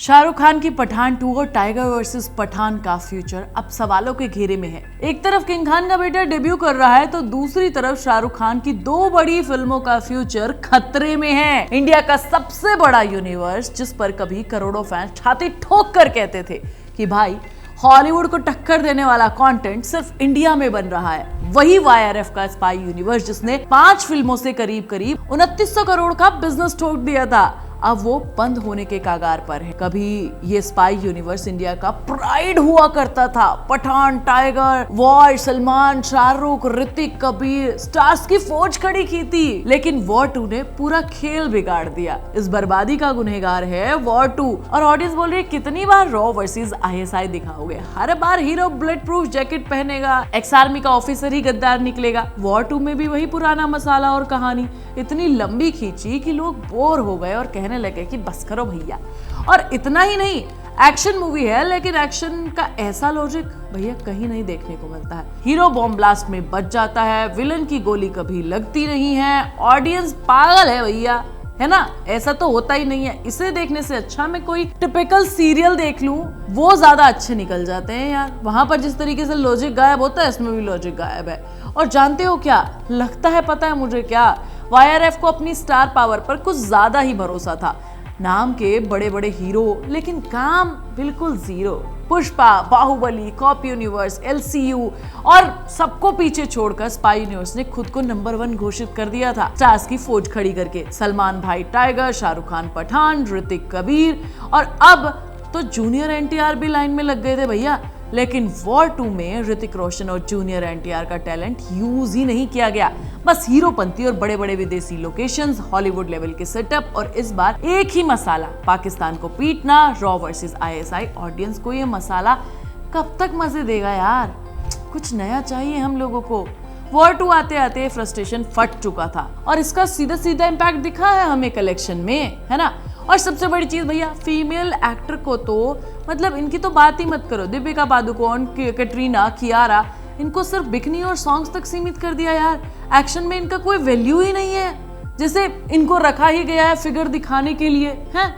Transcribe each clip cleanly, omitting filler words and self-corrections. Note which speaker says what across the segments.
Speaker 1: शाहरुख खान की पठान 2 और tiger versus Pathan का फ्यूचर अब सवालों के घेरे में है। एक तरफ किंग खान का बेटा डेब्यू कर रहा है तो दूसरी तरफ शाहरुख खान की 2 बड़ी फिल्मों का फ्यूचर खतरे में है। इंडिया का सबसे बड़ा यूनिवर्स, जिस पर कभी करोड़ों फैंस छाती ठोक कर कहते थे कि भाई हॉलीवुड को टक्कर देने वाला कंटेंट सिर्फ इंडिया में बन रहा है, वही वाईआरएफ का स्पाई यूनिवर्स जिसने 5 फिल्मों से करीब 2900 करोड़ का बिजनेस ठोक दिया था, अब वो बंद होने के कागार पर है। कभी ये स्पाई यूनिवर्स इंडिया का प्राइड हुआ करता था। Pathaan, Tiger, War, Salman, Shahrukh, Hrithik, Kabir, stars की फौज खड़ी की थी, लेकिन वॉर 2 ने पूरा खेल बिगाड़ दिया। इस बर्बादी का गुनहगार है वॉर 2। और ऑडियंस बोल रही है कितनी बार रॉ वर्सेस आईएसआई दिखाओगे, हर बार हीरो बुलेट प्रूफ जैकेट पहनेगा, एक्स आर्मी का ऑफिसर ही गद्दार निकलेगा। वॉर 2 में भी वही पुराना मसाला और कहानी इतनी लंबी खींची कि लोग बोर हो गए और कहने लगे कि बस करो भैया। और इतना ही नहीं, एक्शन मूवी है लेकिन एक्शन का ऐसा लॉजिक भैया कहीं नहीं देखने को मिलता है। हीरो बॉम्ब ब्लास्ट में बच जाता है, विलन की गोली कभी लगती नहीं है, ऑडियंस पागल है भैया, है ना। ऐसा तो होता ही नहीं है। इसे देखने से अच्छा मैं कोई टिपिकल सीरियल देख लूं, वो ज्यादा अच्छे निकल जाते हैं यार। वहां पर जिस तरीके से लॉजिक गायब होता है, इसमें भी लॉजिक गायब है। और जानते हो क्या लगता है, पता है मुझे क्या, वाईआरएफ को अपनी स्टार पावर पर कुछ ज्यादा ही भरोसा था। नाम के बड़े बड़े हीरो लेकिन काम बिल्कुल zero. Pushpa, Baahubali, cop universe, LCU और सबको पीछे छोड़कर स्पाई यूनिवर्स ने खुद को नंबर 1 घोषित कर दिया था, स्टार्स की फौज खड़ी करके। सलमान भाई टाइगर, शाहरुख खान पठान, ऋतिक कबीर और अब तो जूनियर एनटीआर भी लाइन में लग गए थे भैया। लेकिन वॉर 2 में ऋतिक रोशन और जूनियर एनटीआर का टैलेंट यूज ही नहीं किया गया। बस हीरोपंती और बड़े बड़े विदेशी लोकेशंस, हॉलीवुड लेवल के सेटअप और इस बार एक ही मसाला, पाकिस्तान को पीटना, रॉ वर्सेस आईएसआई। ऑडियंस को ये मसाला कब तक मजे देगा यार, कुछ नया चाहिए हम लोगों को। वॉर 2 आते आते फ्रस्ट्रेशन फट चुका था और इसका सीधा सीधा इम्पैक्ट दिखा है हमें कलेक्शन में, है ना। और सबसे बड़ी चीज भैया, फीमेल एक्टर को तो मतलब इनकी तो बात ही मत करो। दीपिका पादुकोण, कैटरीना, कियारा, इनको सिर्फ बिकनी और सॉन्ग्स तक सीमित कर दिया यार। एक्शन में इनका कोई वैल्यू ही नहीं है, जैसे इनको रखा ही गया है फिगर दिखाने के लिए, है।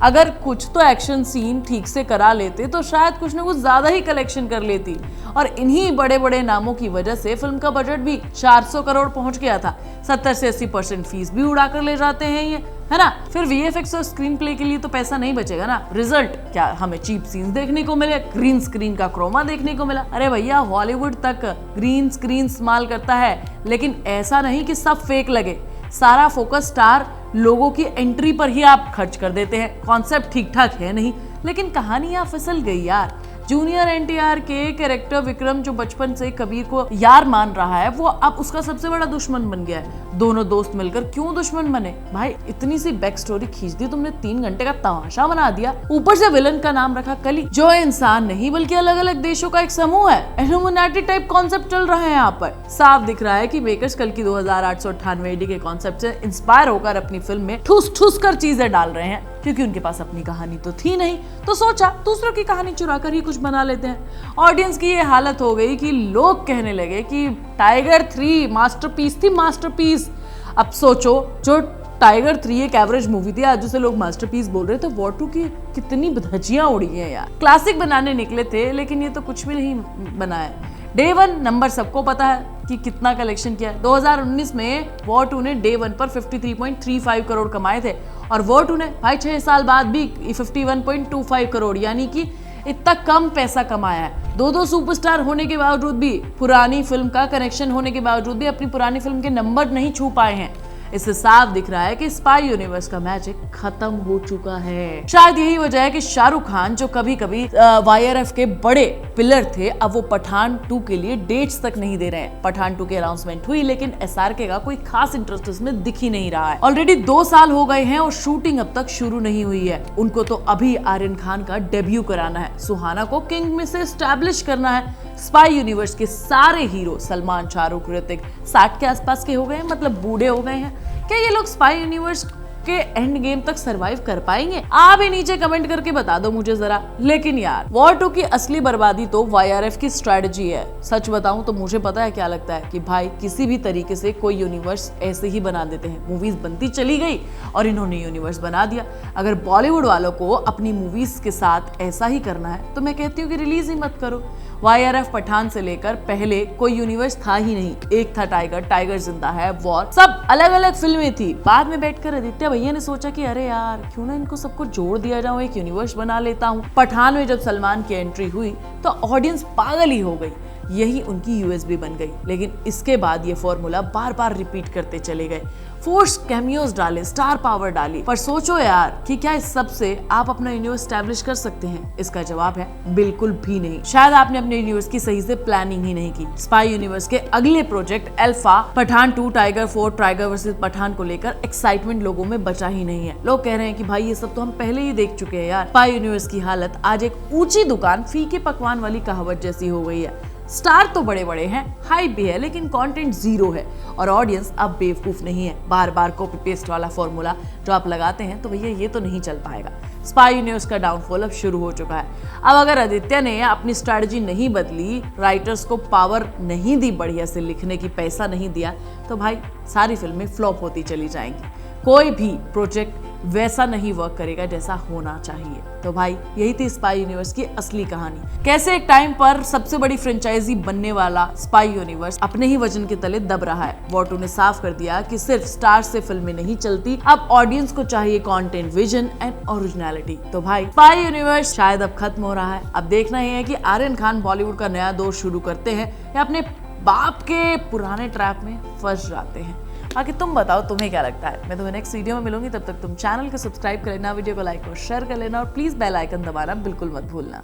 Speaker 1: अगर कुछ तो एक्शन सीन ठीक से करा लेते तो शायद कुछ ना कुछ ज्यादा ही कलेक्शन कर लेती। और इन्हीं बड़े बड़े नामों की वजह से फिल्म का बजट भी 400 करोड़ पहुंच गया था। 70 से 80% फीस भी उड़ा कर ले जाते हैं ये, है ना। फिर वीएफएक्स और स्क्रीन प्ले के लिए तो पैसा नहीं बचेगा ना। रिजल्ट क्या, हमें चीप सीन्स देखने को मिले, ग्रीन स्क्रीन का क्रोमा देखने को मिला। अरे भैया हॉलीवुड तक ग्रीन स्क्रीन इस्तेमाल करता है, लेकिन ऐसा नहीं कि सब फेक लगे। सारा फोकस स्टार लोगों की एंट्री पर ही आप खर्च कर देते हैं। कॉन्सेप्ट ठीक ठाक है नहीं, लेकिन कहानी यहाँ फिसल गई यार। जूनियर एनटीआर के कैरेक्टर विक्रम, जो बचपन से कबीर को यार मान रहा है, वो अब उसका सबसे बड़ा दुश्मन बन गया है। दोनों दोस्त मिलकर क्यों दुश्मन बने भाई? इतनी सी बैक स्टोरी खींच दी तुमने, 3 घंटे का तमाशा बना दिया। ऊपर से विलन का नाम रखा कली, जो इंसान नहीं बल्कि अलग अलग देशों का एक समूह है। इल्यूमिनाटी टाइप कॉन्सेप्ट चल रहा है यहाँ पर। साफ दिख रहा है कि मेकर्स कल की 2898 एडी के कॉन्सेप्ट से इंस्पायर होकर अपनी फिल्म में ठूस ठूस कर चीजें डाल रहे हैं, क्योंकि उनके पास अपनी कहानी तो थी नहीं, तो सोचा दूसरों की कहानी चुरा कर ही कुछ बना लेते हैं। ऑडियंस की ये हालत हो गई कि लोग कहने लगे कि टाइगर 3 मास्टरपीस थी, मास्टरपीस। अब सोचो, जो टाइगर 3 एक एवरेज मूवी थी, आज उसे लोग मास्टरपीस बोल रहे थे। वॉर 2 की कितनी धज्जियां उड़ी हैं यार। क्लासिक बनाने निकले थे, लेकिन ये तो कुछ भी नहीं बनाया। डे 1 नंबर सबको पता है कि कितना कलेक्शन किया है। 2019 में वॉर 2 ने डे 1 पर 53.35 करोड़ कमाए थे और वॉर 2 ने भाई 6 साल बाद भी 51.25 करोड़, यानी कि इतना कम पैसा कमाया है। 2 सुपरस्टार होने के बावजूद भी, पुरानी फिल्म का कनेक्शन होने के बावजूद भी अपनी पुरानी फिल्म के नंबर नहीं छू पाए हैं। इससे साफ दिख रहा है कि स्पाई यूनिवर्स का मैजिक खत्म हो चुका है। शायद यही वजह है कि शाहरुख खान, जो कभी कभी वाईआरएफ के बड़े पिलर थे, अब वो पठान 2 के लिए डेट्स तक नहीं दे रहे हैं। पठान 2 की अनाउंसमेंट हुई, लेकिन एसआरके का कोई खास इंटरेस्ट इसमें दिख ही नहीं रहा है। ऑलरेडी 2 साल हो गए हैं और शूटिंग अब तक शुरू नहीं हुई है। उनको तो अभी आर्यन खान का डेब्यू कराना है, सुहाना को किंग में से एस्टैब्लिश करना है। स्पाई यूनिवर्स के सारे हीरो सलमान, शाहरुख, ऋतिक 60 के आसपास के हो गए हैं, मतलब बूढ़े हो गए हैं। क्या ये लोग स्पाई यूनिवर्स के एंड गेम तक सरवाइव कर पाएंगे? आप ही नीचे कमेंट करके बता दो मुझे जरा। लेकिन यार वॉर 2 की असली बर्बादी तो YRF की स्ट्रेटजी है। सच बताऊं तो मुझे पता है क्या लगता है कि भाई किसी भी तरीके से कोई यूनिवर्स ऐसे ही बना देते हैं। मूवीज बनती चली गई और इन्होंने यूनिवर्स बना दिया। अगर बॉलीवुड वालों को अपनी मूवीज के साथ ऐसा ही करना है तो मैं कहती हूँ कि रिलीज ही मत करो। YRF पठान से लेकर पहले कोई यूनिवर्स था ही नहीं। एक था टाइगर, टाइगर जिंदा है, वॉर, सब अलग अलग फिल्में थी। बाद में बैठकर आदित्य भैया ने सोचा कि अरे यार क्यों ना इनको सबको जोड़ दिया जाए, एक यूनिवर्स बना लेता हूँ। पठान में जब सलमान की एंट्री हुई तो ऑडियंस पागल ही हो गई। यही उनकी USB बन गई। लेकिन इसके बाद ये फॉर्मूला बार बार रिपीट करते चले गए, फोर्स कैमियोज डाले, स्टार पावर डाली। पर सोचो यार कि क्या इस सब से आप अपना यूनिवर्स एस्टैब्लिश कर सकते हैं? इसका जवाब है बिल्कुल भी नहीं। शायद आपने अपने यूनिवर्स की सही से प्लानिंग ही नहीं की। स्पाई यूनिवर्स के अगले project Alpha, Pathaan 2, Tiger 4, Tiger versus Pathaan को लेकर एक्साइटमेंट लोगों में बचा ही नहीं है। लोग कह रहे हैं कि भाई ये सब तो हम पहले ही देख चुके हैं यार। स्पाई यूनिवर्स की हालत आज एक ऊंची दुकान फीके पकवान वाली कहावत जैसी हो गई है। स्टार तो बड़े बड़े हैं, हाइप भी है, लेकिन कंटेंट जीरो है और ऑडियंस अब बेवकूफ नहीं है। बार बार कॉपी पेस्ट वाला फॉर्मूला जो आप लगाते हैं तो भैया ये तो नहीं चल पाएगा। स्पाई यूनिवर्स का डाउनफॉल अब शुरू हो चुका है। अब अगर आदित्य ने अपनी स्ट्रेटजी नहीं बदली, राइटर्स को पावर नहीं दी बढ़िया से लिखने की, पैसा नहीं दिया, तो भाई सारी फिल्में फ्लॉप होती चली जाएंगी। कोई भी प्रोजेक्ट वैसा नहीं वर्क करेगा जैसा होना चाहिए। तो भाई यही थी स्पाई यूनिवर्स की असली कहानी। कैसे एक टाइम पर सबसे बड़ी फ्रेंचाइजी बनने वाला स्पाई यूनिवर्स अपने ही वजन के तले दब रहा है। वॉर 2 ने साफ कर दिया कि सिर्फ स्टार से फिल्में नहीं चलती, अब ऑडियंस को चाहिए कंटेंट, विजन एंड ओरिजिनलिटी। तो भाई स्पाई यूनिवर्स शायद अब खत्म हो रहा है। अब देखना ही है कि आर्यन खान बॉलीवुड का नया दौर शुरू करते हैं या अपने बाप के पुराने ट्रैप में फंस जाते हैं। बाकी तुम बताओ तुम्हें क्या लगता है। मैं तुम्हें नेक्स्ट वीडियो में मिलूंगी, तब तक तुम चैनल को सब्सक्राइब कर लेना, वीडियो को लाइक और शेयर कर लेना और प्लीज बेल आइकन दबाना बिल्कुल मत भूलना।